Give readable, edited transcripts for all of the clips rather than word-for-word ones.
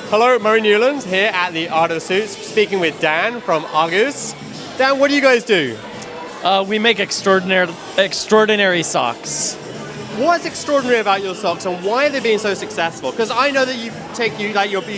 Hello, Murray Newlands here at the Art of Suits, speaking with Dan from Argoz. Dan, what do you guys do? We make extraordinary socks. What's extraordinary about your socks, and why are they being so successful? Because I know that you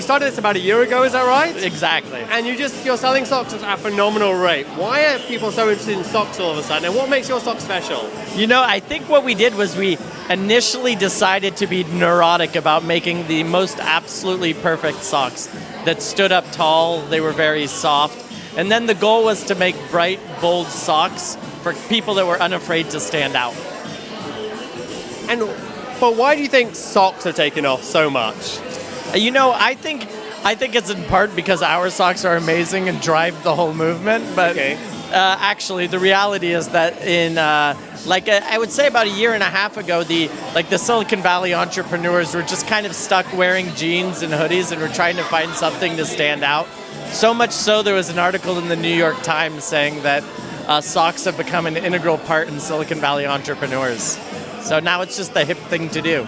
started this about a year ago, is that right? Exactly. And you're selling socks at a phenomenal rate. Why are people so interested in socks all of a sudden, and what makes your socks special? You know, I think what we did was we initially decided to be neurotic about making the most absolutely perfect socks that stood up tall. They were very soft. And then the goal was to make bright, bold socks for people that were unafraid to stand out. But why do you think socks are taking off so much? You know, I think it's in part because our socks are amazing and drive the whole movement. But okay. Actually, the reality is that in I would say about a year and a half ago, the Silicon Valley entrepreneurs were just kind of stuck wearing jeans and hoodies and were trying to find something to stand out. So much so, there was an article in the New York Times saying that socks have become an integral part in Silicon Valley entrepreneurs. So now it's just the hip thing to do.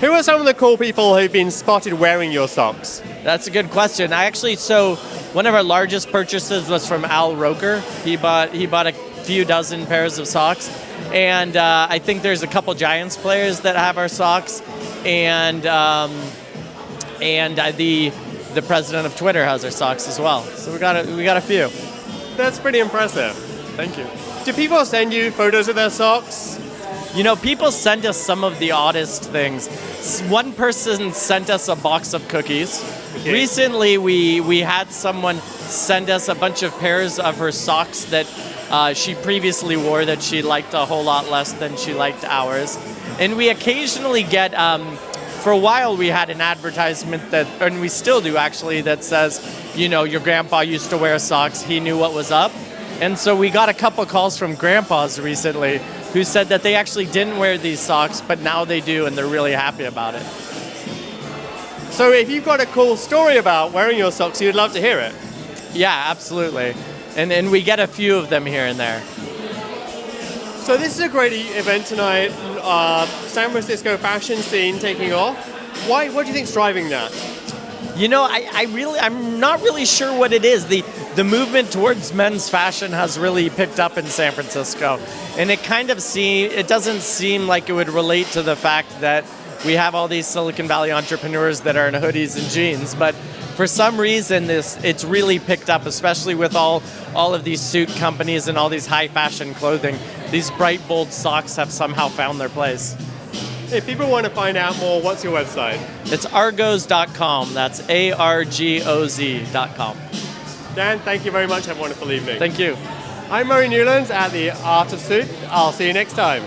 Who are some of the cool people who've been spotted wearing your socks? That's a good question. So one of our largest purchases was from Al Roker. He bought a few dozen pairs of socks, and I think there's a couple Giants players that have our socks, and the president of Twitter has our socks as well. So we got a few. That's pretty impressive. Thank you. Do people send you photos of their socks? You know, people send us some of the oddest things. One person sent us a box of cookies. Okay. Recently, we had someone send us a bunch of pairs of her socks that she previously wore that she liked a whole lot less than she liked ours. And we occasionally get, for a while we had an advertisement and we still do actually, that says, you know, your grandpa used to wear socks, he knew what was up. And so we got a couple calls from grandpas recently who said that they actually didn't wear these socks, but now they do, and they're really happy about it. So if you've got a cool story about wearing your socks, you'd love to hear it. Yeah, absolutely. And we get a few of them here and there. So this is a great event tonight, San Francisco fashion scene taking off. What do you think's driving that? You know, I'm not really sure what it is. The movement towards men's fashion has really picked up in San Francisco, and it doesn't seem like it would relate to the fact that we have all these Silicon Valley entrepreneurs that are in hoodies and jeans, but for some reason it's really picked up, especially with all of these suit companies and all these high fashion clothing. These bright, bold socks have somehow found their place. If people want to find out more, what's your website? It's argoz.com. That's ARGOZ.com. Dan, thank you very much. Have a wonderful evening. Thank you. I'm Murray Newlands at the Art of Suit. I'll see you next time.